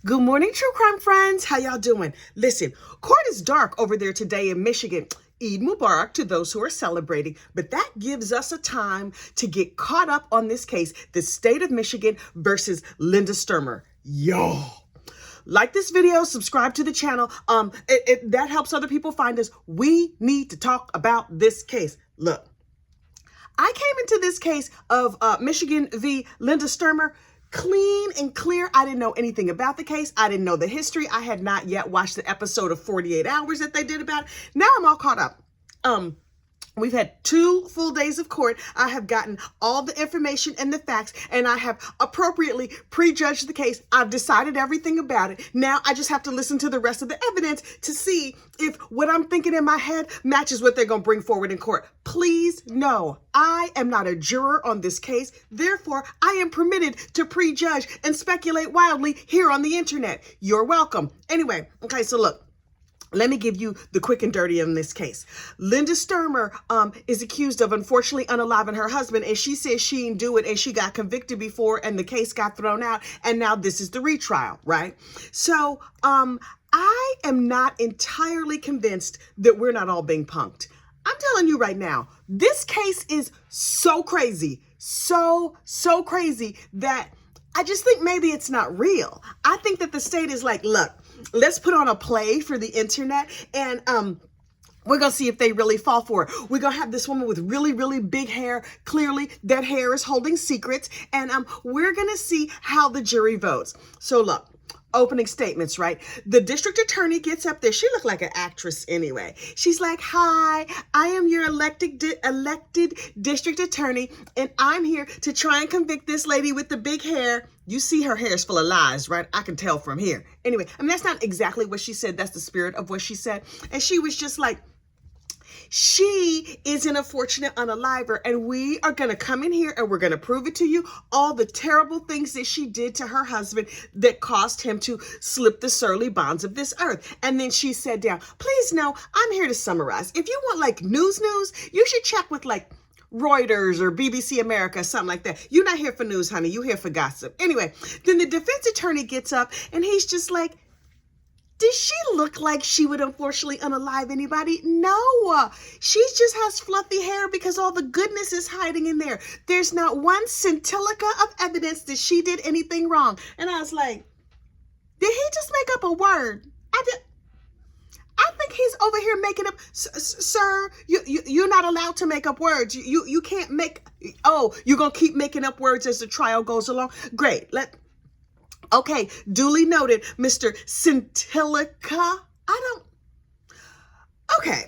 Good morning, true crime friends. How y'all doing? Listen, court is dark over there today in Michigan. Eid Mubarak to those who are celebrating, but that gives us a time to get caught up on this case, the state of Michigan versus Linda Stermer. Y'all. Like this video, subscribe to the channel. That helps other people find us. We need to talk about this case. Look, I came into this case of Michigan v. Linda Stermer clean and clear. I didn't know anything about the case. I didn't know the history. I had not yet watched the episode of 48 Hours that they did about it. Now I'm all caught up. We've had 2 full days of court. I have gotten all the information and the facts, and I have appropriately prejudged the case. I've decided everything about it. Now I just have to listen to the rest of the evidence to see if what I'm thinking in my head matches what they're going to bring forward in court. Please know, I am not a juror on this case. Therefore, I am permitted to prejudge and speculate wildly here on the internet. You're welcome. Anyway, okay, so look. Let me give you the quick and dirty in this case. Linda Stermer is accused of unfortunately unaliving her husband, and she says she didn't do it, and she got convicted before, and the case got thrown out, and now this is the retrial, right? So I am not entirely convinced that we're not all being punked. I'm telling you right now, this case is so crazy, so crazy that I just think maybe it's not real. I think that the state is like, look, let's put on a play for the internet, and we're going to see if they really fall for it. We're going to have this woman with really big hair. Clearly, that hair is holding secrets, and we're going to see how the jury votes. So look. Opening statements, right? The district attorney gets up there. She looked like an actress anyway. She's like, hi, I am your elected district attorney, and I'm here to try and convict this lady with the big hair. You see her hair is full of lies, right? I can tell from here. Anyway, I mean, that's not exactly what she said. That's the spirit of what she said. And she was just like, she is an unfortunate unaliver, and we are going to come in here and we're going to prove it to you, all the terrible things that she did to her husband that caused him to slip the surly bonds of this earth. And then she sat down. Please know, I'm here to summarize. If you want like news, you should check with like Reuters or BBC America, something like that. You're not here for news, honey. You're here for gossip. Anyway, then the defense attorney gets up and he's just like, does she look like she would unfortunately unalive anybody? No, she just has fluffy hair because all the goodness is hiding in there. There's not one scintilla of evidence that she did anything wrong. And I was like, did he just make up a word? I think he's over here making up, sir, you're not allowed to make up words. You can't make, you're going to keep making up words as the trial goes along. Great, okay, duly noted, Mr. Scintilla. Okay.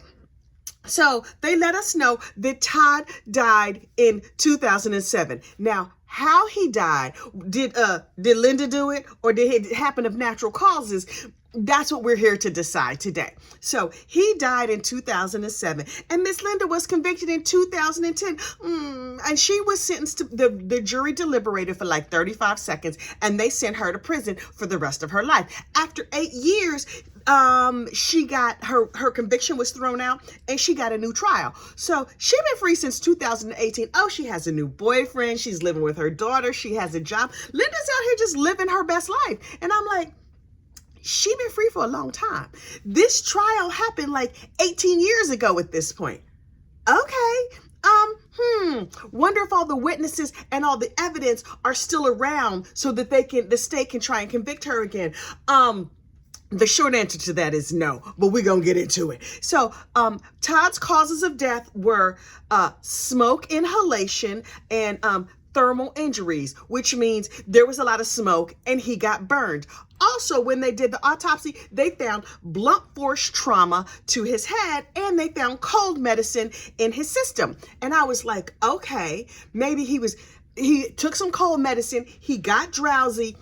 So they let us know that Todd died in 2007. Now, how he died, did Linda do it, or did it happen of natural causes? That's what we're here to decide today. So he died in 2007, and Miss Linda was convicted in 2010. And she was sentenced to, the jury deliberated for like 35 seconds, and they sent her to prison for the rest of her life. After 8 years, she got her conviction was thrown out, and she got a new trial. So she's been free since 2018. Oh, she has a new boyfriend. She's living with her daughter. She has a job. Linda's out here just living her best life. And I'm like, she been free for a long time. This trial happened like 18 years ago at this point. Okay. Wonder if all the witnesses and all the evidence are still around so that the state can try and convict her again. The short answer to that is no, but we're going to get into it. So, Todd's causes of death were smoke inhalation and thermal injuries, which means there was a lot of smoke and he got burned. Also, when they did the autopsy, they found blunt force trauma to his head, and they found cold medicine in his system. And I was like, okay, maybe he took some cold medicine, he got drowsy,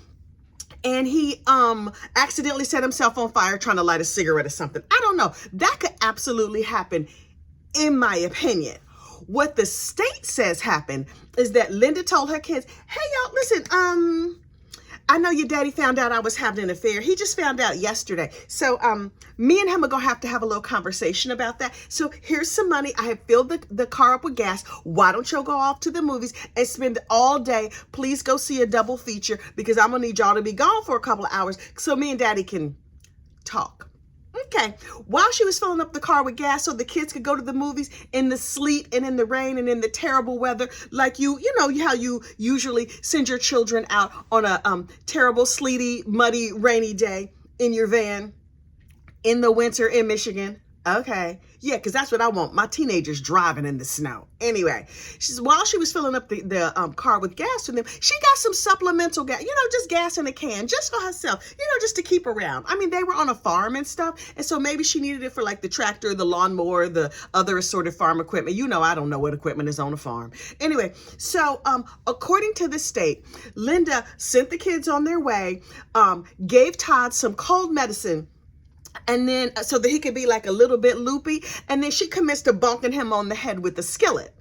and he accidentally set himself on fire trying to light a cigarette or something. I don't know. That could absolutely happen, in my opinion. What the state says happened is that Linda told her kids, hey, y'all, listen, I know your daddy found out I was having an affair. He just found out yesterday. So me and him are going to have a little conversation about that. So here's some money. I have filled the car up with gas. Why don't y'all go off to the movies and spend all day? Please go see a double feature because I'm going to need y'all to be gone for a couple of hours so me and daddy can talk. Okay, while she was filling up the car with gas so the kids could go to the movies in the sleet and in the rain and in the terrible weather, like you know how you usually send your children out on a terrible, sleety, muddy, rainy day in your van in the winter in Michigan. Okay. Yeah, because that's what I want. My teenagers driving in the snow. Anyway, while she was filling up the car with gas for them, she got some supplemental gas, just gas in a can, just for herself, just to keep around. I mean, they were on a farm and stuff. And so maybe she needed it for like the tractor, the lawnmower, the other assorted farm equipment. I don't know what equipment is on a farm. Anyway, so according to the state, Linda sent the kids on their way, gave Todd some cold medicine, and then so that he could be like a little bit loopy. And then she commits to bonking him on the head with a skillet.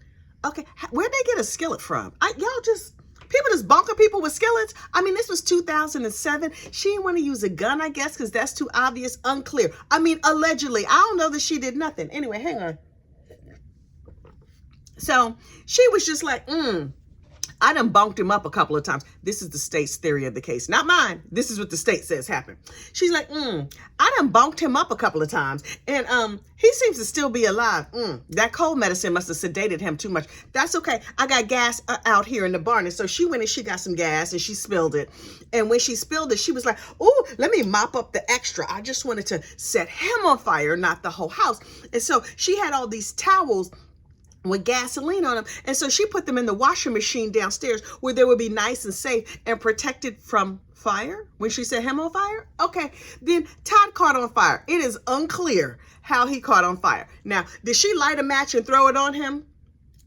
Okay, where'd they get a skillet from? People just bonking people with skillets? I mean, this was 2007. She didn't want to use a gun, I guess, because that's too obvious, unclear. I mean, allegedly. I don't know that she did nothing. Anyway, hang on. So she was just like, I done bonked him up a couple of times. This is the state's theory of the case, not mine. This is what the state says happened. She's like, I done bonked him up a couple of times, and he seems to still be alive. That cold medicine must have sedated him too much. That's okay. I got gas out here in the barn, and so she went and she got some gas and she spilled it. And when she spilled it, she was like, oh, let me mop up the extra. I just wanted to set him on fire, not the whole house. And so she had all these towels with gasoline on them. And so she put them in the washing machine downstairs where they would be nice and safe and protected from fire. When she set him on fire, okay, then Todd caught on fire. It is unclear how he caught on fire. Now, did she light a match and throw it on him?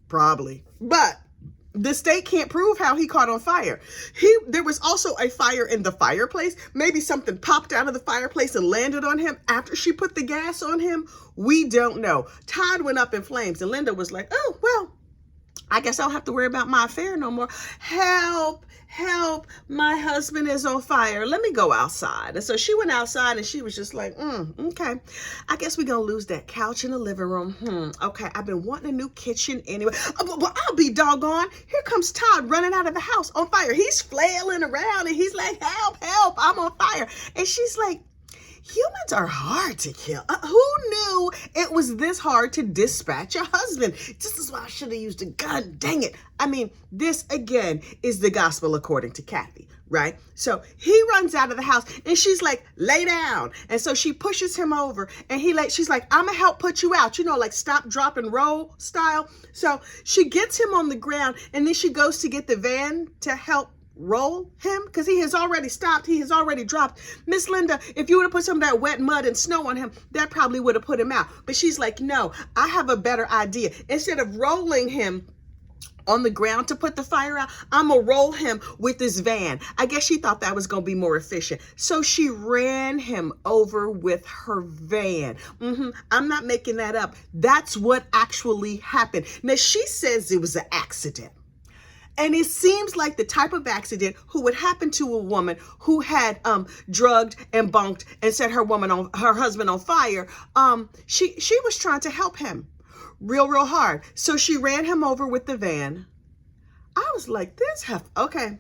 Probably. But the state can't prove how he caught on fire. There was also a fire in the fireplace. Maybe something popped out of the fireplace and landed on him after she put the gas on him. We don't know. Todd went up in flames and Linda was like, oh, well, I guess I don't have to worry about my affair no more. Help, help, my husband is on fire. Let me go outside. And so she went outside and she was just like, okay, I guess we're going to lose that couch in the living room. Okay, I've been wanting a new kitchen anyway. Well, I'll be doggone. Here comes Todd running out of the house on fire. He's flailing around and he's like, help, help, I'm on fire. And she's like, humans are hard to kill. Who knew it was this hard to dispatch a husband? This is why I should have used a gun. Dang it. I mean, this again is the gospel according to Kathy, right? So he runs out of the house and she's like, lay down. And so she pushes him over and she's like, I'm gonna help put you out, like stop, drop, and roll style. So she gets him on the ground and then she goes to get the van to help roll him because he has already stopped. He has already dropped. Miss Linda, if you would have put some of that wet mud and snow on him, that probably would have put him out. But she's like, no, I have a better idea. Instead of rolling him on the ground to put the fire out, I'm gonna roll him with this van. I guess she thought that was gonna be more efficient. So she ran him over with her van. I'm not making that up. That's what actually happened. Now she says it was an accident. And it seems like the type of accident who would happen to a woman who had drugged and bunked and set her husband on fire. She was trying to help him real hard. So she ran him over with the van. I was like, okay.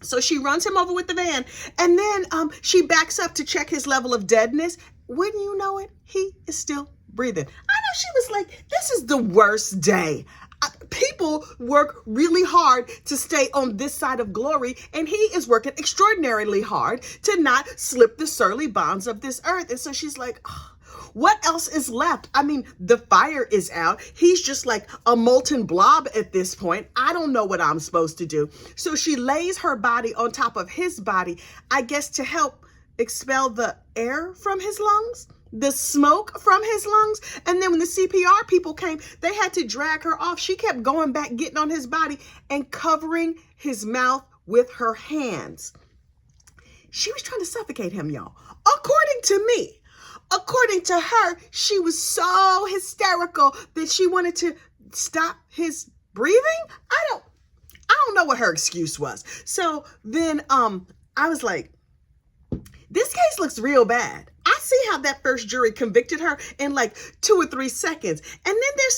So she runs him over with the van and then she backs up to check his level of deadness. Wouldn't you know it? He is still breathing. I know she was like, this is the worst day. People work really hard to stay on this side of glory, and he is working extraordinarily hard to not slip the surly bonds of this earth. And so she's like, what else is left? I mean, the fire is out. He's just like a molten blob at this point. I don't know what I'm supposed to do. So she lays her body on top of his body, I guess to help expel the air from his lungs, the smoke from his lungs. And then when the CPR people came, they had to drag her off. She kept going back, getting on his body and covering his mouth with her hands. She was trying to suffocate him, y'all. According to me, according to her, she was so hysterical that she wanted to stop his breathing. I don't know what her excuse was. So then, I was like, this case looks real bad. I see how that first jury convicted her in like 2 or 3 seconds. And then there's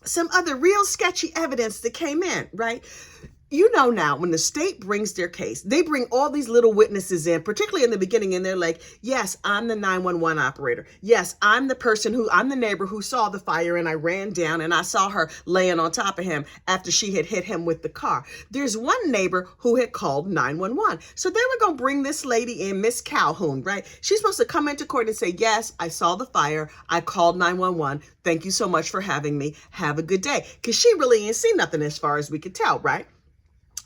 some other real sketchy evidence that came in, right? You know, now when the state brings their case, they bring all these little witnesses in, particularly in the beginning, and they're like, yes, I'm the 911 operator. Yes, I'm the neighbor who saw the fire, and I ran down and I saw her laying on top of him after she had hit him with the car. There's one neighbor who had called 911. So they were going to bring this lady in, Miss Calhoun, right? She's supposed to come into court and say, yes, I saw the fire. I called 911. Thank you so much for having me. Have a good day. Because she really ain't seen nothing as far as we could tell, right?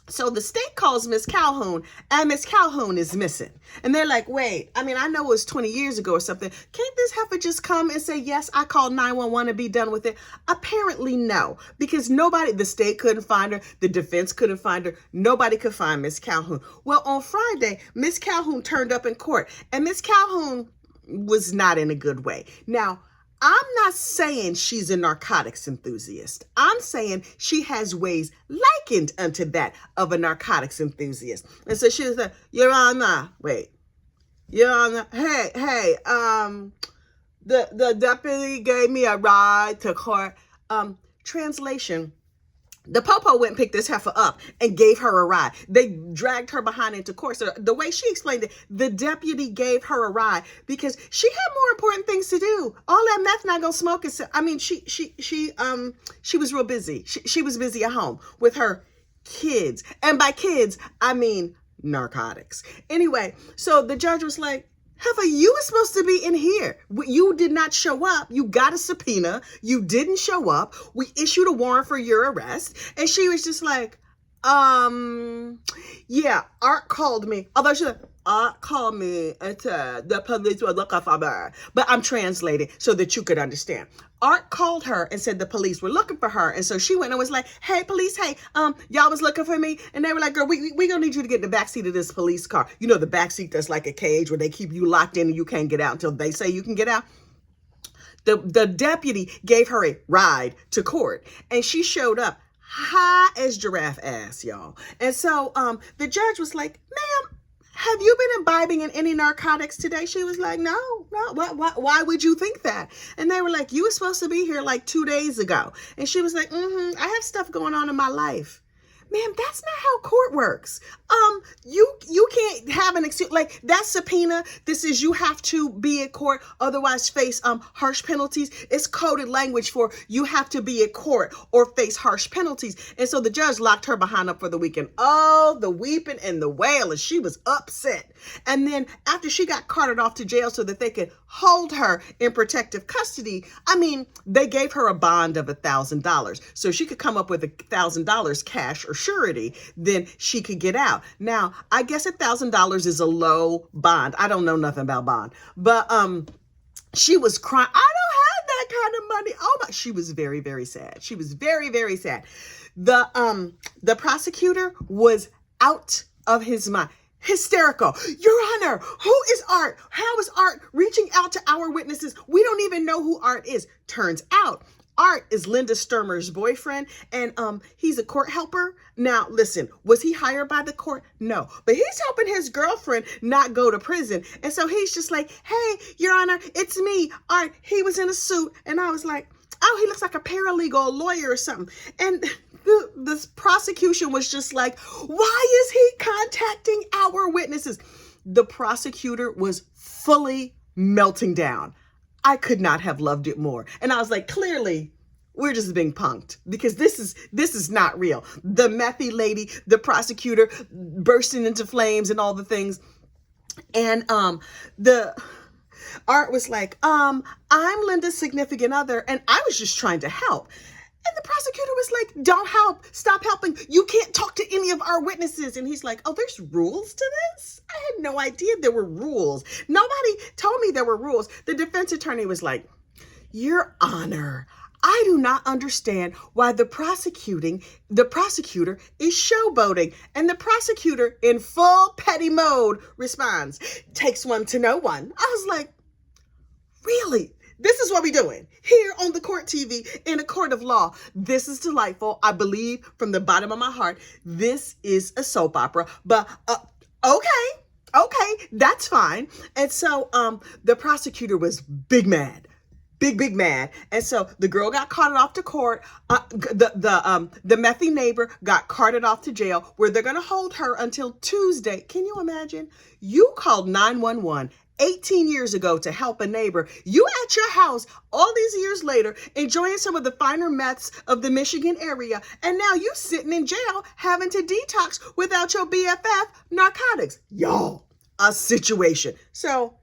So the state calls Miss Calhoun, and Miss Calhoun is missing. And they're like, wait, I mean, I know it was 20 years ago or something. Can't this heifer just come and say, yes, I called 911 and be done with it? Apparently, no, because the state couldn't find her. The defense couldn't find her. Nobody could find Miss Calhoun. Well, on Friday, Miss Calhoun turned up in court, and Miss Calhoun was not in a good way. Now, I'm not saying she's a narcotics enthusiast. I'm saying she has ways likened unto that of a narcotics enthusiast. And so she was like, Your Honor, hey, the deputy gave me a ride to court. Translation. The popo went and picked this heifer up and gave her a ride. They dragged her behind into court. So the way she explained it, the deputy gave her a ride because she had more important things to do. All that meth not gonna smoke is. I mean, she was real busy. She was busy at home with her kids, and by kids I mean narcotics. Anyway, so the judge was like, heifer, you were supposed to be in here. You did not show up. You got a subpoena. You didn't show up. We issued a warrant for your arrest. And she was just like, yeah, Art called me. Although she said, Art called me and said the police were looking for her. But I'm translating so that you could understand. Art called her and said the police were looking for her. And so she went and was like, hey, police, hey, y'all was looking for me. And they were like, girl, we gonna need you to get in the backseat of this police car. You know, the backseat that's like a cage where they keep you locked in and you can't get out until they say you can get out. The deputy gave her a ride to court, and she showed up high as giraffe ass, y'all. And so the judge was like, ma'am, have you been imbibing in any narcotics today? She was like, no. Why would you think that? And they were like, you were supposed to be here like 2 days ago. And she was like, I have stuff going on in my life. Ma'am, that's not how court works. You can't have an excuse like that subpoena. This is you have to be at court, otherwise face harsh penalties. It's coded language for you have to be at court or face harsh penalties. And so the judge locked her behind up for the weekend. Oh, the weeping and the wailing. She was upset. And then after she got carted off to jail so that they could hold her in protective custody, I mean, they gave her a bond of $1,000 so she could come up with $1,000 cash or surety, then she could get out. Now, I guess $1,000 is a low bond. I don't know nothing about bond, but she was crying. I don't have that kind of money. Oh my! She was very, very sad. She was very, very sad. The prosecutor was out of his mind. Hysterical. Your Honor, who is Art? How is Art reaching out to our witnesses? We don't even know who Art is. Turns out Art is Linda Stermer's boyfriend, and he's a court helper. Now, listen, was he hired by the court? No, but he's helping his girlfriend not go to prison. And so he's just like, hey, Your Honor, it's me, Art. He was in a suit. And I was like, oh, he looks like a paralegal, a lawyer or something. And the prosecution was just like, why is he contacting our witnesses? The prosecutor was fully melting down. I could not have loved it more. And I was like, clearly, we're just being punked because this is not real. The methy lady, the prosecutor bursting into flames and all the things. And the Art was like, I'm Linda's significant other, and I was just trying to help. And the prosecutor was like, don't help. Stop helping. You can't talk to any of our witnesses. And he's like, oh, there's rules to this? I had no idea there were rules. Nobody told me there were rules. The defense attorney was like, Your Honor, I do not understand why the prosecutor is showboating. And the prosecutor, in full petty mode, responds, takes one to know one. I was like, really? This is what we're doing here on the court TV in a court of law. This is delightful. I believe from the bottom of my heart, this is a soap opera. But Okay, that's fine. And so the prosecutor was big mad. And so the girl got carted off to court. The methy neighbor got carted off to jail, where they're going to hold her until Tuesday. Can you imagine? You called 911 18 years ago to help a neighbor. You at your house all these years later, enjoying some of the finer meths of the Michigan area, and now you sitting in jail having to detox without your BFF narcotics. Y'all, a situation. So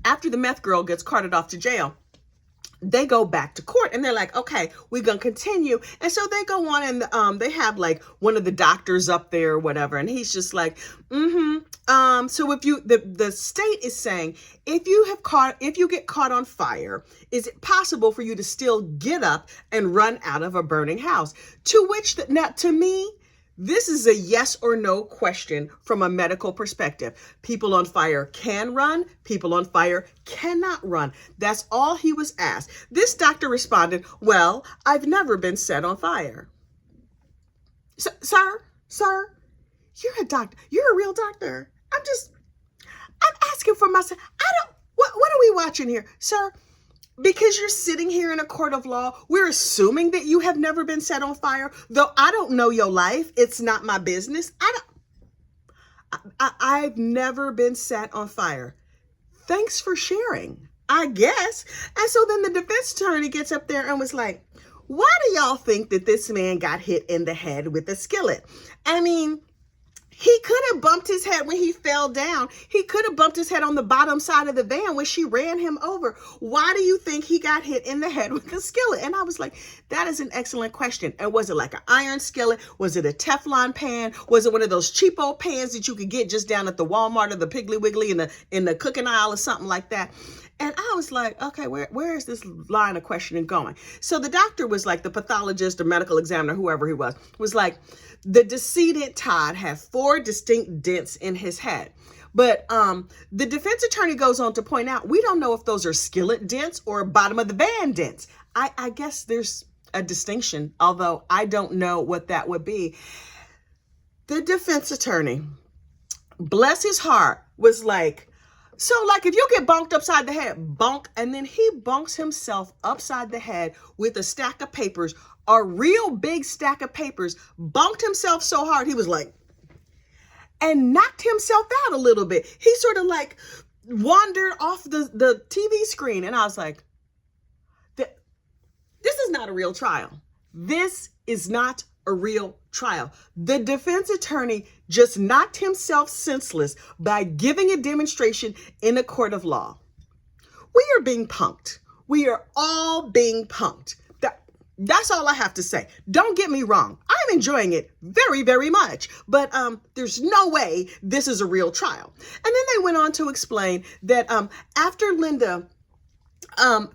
after the meth girl gets carted off to jail, they go back to court and they're like, okay, we're going to continue. And so they go on and they have like one of the doctors up there or whatever. And he's just like, so if you, the state is saying, if you get caught on fire, is it possible for you to still get up and run out of a burning house? To which, now to me, this is a yes or no question from a medical perspective. People on fire can run. People on fire cannot run. That's all he was asked. This doctor responded, well, I've never been set on fire. Sir, you're a doctor. You're a real doctor. I'm asking for myself. What are we watching here, sir? Because you're sitting here in a court of law, we're assuming that you have never been set on fire. Though I don't know your life. It's not my business. I've never been set on fire. Thanks for sharing, I guess. And so then the defense attorney gets up there and was like, why do y'all think that this man got hit in the head with a skillet? I mean, he could have bumped his head when he fell down. He could have bumped his head on the bottom side of the van when she ran him over. Why do you think he got hit in the head with a skillet? And I was like, that is an excellent question. And was it like an iron skillet? Was it a Teflon pan? Was it one of those cheapo pans that you could get just down at the Walmart or the Piggly Wiggly in the cooking aisle or something like that? And I was like, okay, where is this line of questioning going? So the doctor was like, the pathologist or medical examiner, whoever he was like, the decedent Todd had 4 distinct dents in his head. But the defense attorney goes on to point out, we don't know if those are skillet dents or bottom of the van dents. I guess there's a distinction, although I don't know what that would be. The defense attorney, bless his heart, was like, so like if you get bonked upside the head, bonk, and then he bonks himself upside the head with a stack of papers, a real big stack of papers, bonked himself so hard, he was like, and knocked himself out a little bit. He sort of like wandered off the TV screen. And I was like, this is not a real trial. This is not a real trial. The defense attorney just knocked himself senseless by giving a demonstration in a court of law. We are being punked. We are all being punked. That's all I have to say. Don't get me wrong. I'm enjoying it very, very much, but there's no way this is a real trial. And then they went on to explain that after Linda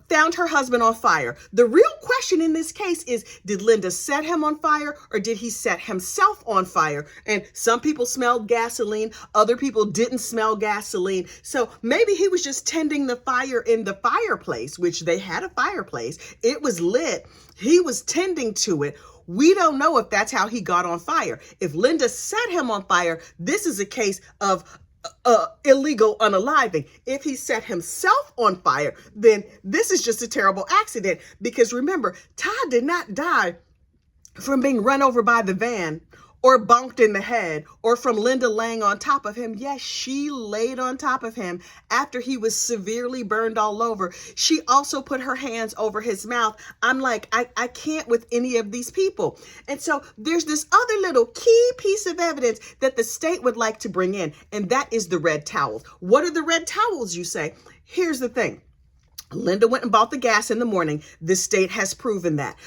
found her husband on fire, the real question in this case is, did Linda set him on fire or did he set himself on fire? And some people smelled gasoline, other people didn't smell gasoline. So maybe he was just tending the fire in the fireplace, which they had a fireplace. It was lit. He was tending to it. We don't know if that's how he got on fire. If Linda set him on fire, this is a case of illegal unaliving. If he set himself on fire, then this is just a terrible accident. Because remember, Todd did not die from being run over by the van or bonked in the head or from Linda laying on top of him. Yes, she laid on top of him after he was severely burned all over. She also put her hands over his mouth. I'm like, I can't with any of these people. And so there's this other little key piece of evidence that the state would like to bring in, and that is the red towels. What are the red towels, you say? Here's the thing. Linda went and bought the gas in the morning. The state has proven that.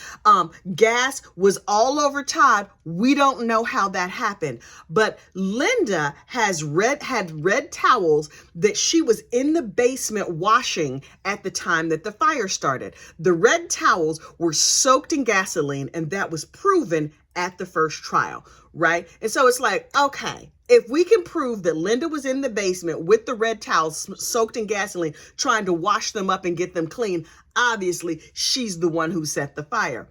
Gas was all over Todd. We don't know how that happened. But Linda had red towels that she was in the basement washing at the time that the fire started. The red towels were soaked in gasoline, and that was proven at the first trial, right? And so it's like, okay, if we can prove that Linda was in the basement with the red towels soaked in gasoline, trying to wash them up and get them clean, obviously she's the one who set the fire.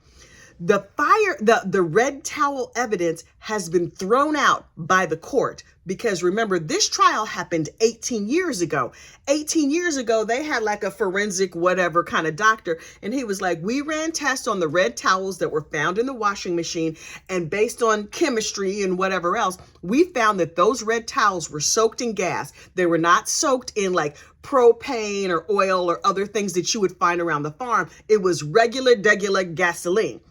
The red towel evidence has been thrown out by the court because remember, this trial happened 18 years ago. 18 years ago, they had like a forensic whatever kind of doctor, and he was like, we ran tests on the red towels that were found in the washing machine, and based on chemistry and whatever else, we found that those red towels were soaked in gas. They were not soaked in like propane or oil or other things that you would find around the farm. It was regular gasoline.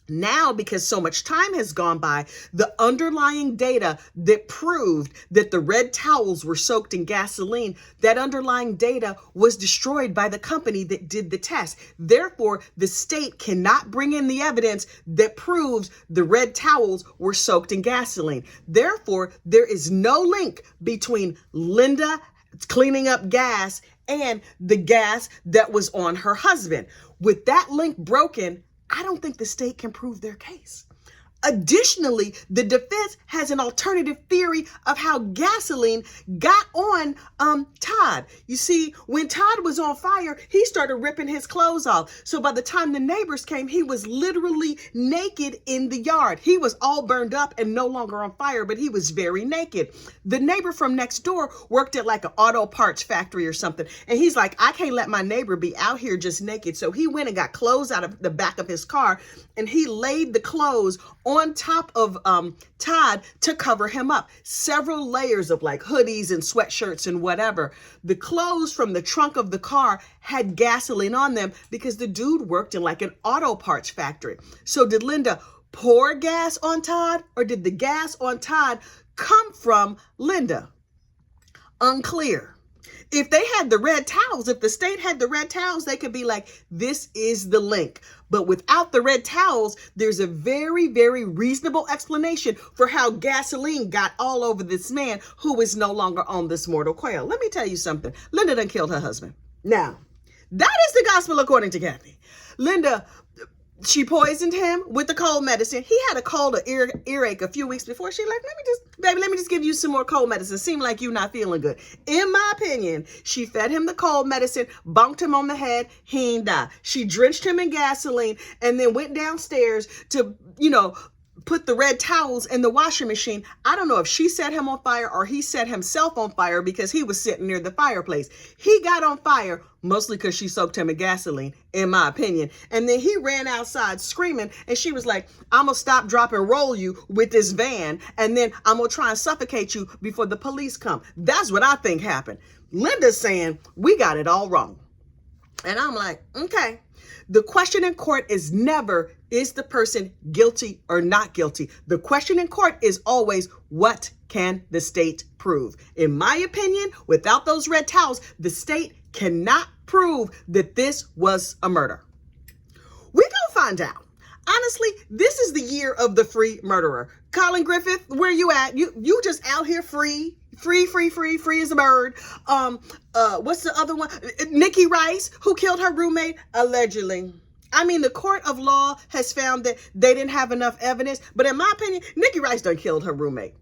Now, because so much time has gone by, the underlying data that proved that the red towels were soaked in gasoline, that underlying data was destroyed by the company that did the test. Therefore, the state cannot bring in the evidence that proves the red towels were soaked in gasoline. Therefore, there is no link between Linda cleaning up gas and the gas that was on her husband. With that link broken, I don't think the state can prove their case. Additionally, the defense has an alternative theory of how gasoline got on Todd. You see, when Todd was on fire, he started ripping his clothes off. So by the time the neighbors came, he was literally naked in the yard. He was all burned up and no longer on fire, but he was very naked. The neighbor from next door worked at like an auto parts factory or something. And he's like, I can't let my neighbor be out here just naked. So he went and got clothes out of the back of his car, and he laid the clothes on top of Todd to cover him up. Several layers of like hoodies and sweatshirts and whatever. The clothes from the trunk of the car had gasoline on them because the dude worked in like an auto parts factory. So did Linda pour gas on Todd, or did the gas on Todd come from Linda? Unclear. If they had the red towels, if the state had the red towels, they could be like, this is the link. But without the red towels, there's a very, very reasonable explanation for how gasoline got all over this man who is no longer on this mortal coil. Let me tell you something. Linda done killed her husband. Now, that is the gospel according to Kathy. Linda, she poisoned him with the cold medicine. He had a cold or earache a few weeks before. She like, let me just give you some more cold medicine. Seem like you not feeling good. In my opinion, she fed him the cold medicine, bonked him on the head. He ain't die. She drenched him in gasoline and then went downstairs to, put the red towels in the washing machine. I don't know if she set him on fire or he set himself on fire because he was sitting near the fireplace. He got on fire mostly because she soaked him in gasoline, in my opinion. And then he ran outside screaming, and she was like, I'm gonna stop, drop, and roll you with this van, and then I'm gonna try and suffocate you before the police come. That's what I think happened. Linda's saying, we got it all wrong. And I'm like, okay. The question in court is never, is the person guilty or not guilty? The question in court is always, what can the state prove? In my opinion, without those red towels, the state cannot prove that this was a murder. We gonna find out. Honestly, this is the year of the free murderer. Colin Griffith, where you at? You just out here free as a bird. What's the other one? Nikki Rice, who killed her roommate, allegedly. I mean, the court of law has found that they didn't have enough evidence, but in my opinion, Nikki Rice done killed her roommate.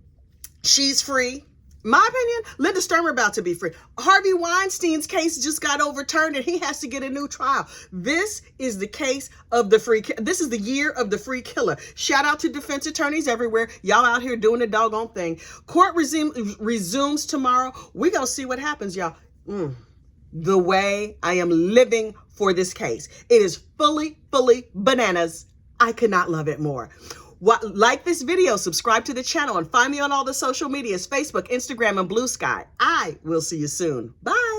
She's free. My opinion, Linda Stermer about to be free. Harvey Weinstein's case just got overturned and he has to get a new trial. This is the case of the free. This is the year of the free killer. Shout out to defense attorneys everywhere. Y'all out here doing the doggone thing. Court resumes tomorrow. We gonna see what happens, y'all. The way I am living for this case. It is fully bananas. I could not love it more. Like this video, subscribe to the channel, and find me on all the social medias, Facebook, Instagram, and Blue Sky. I will see you soon. Bye.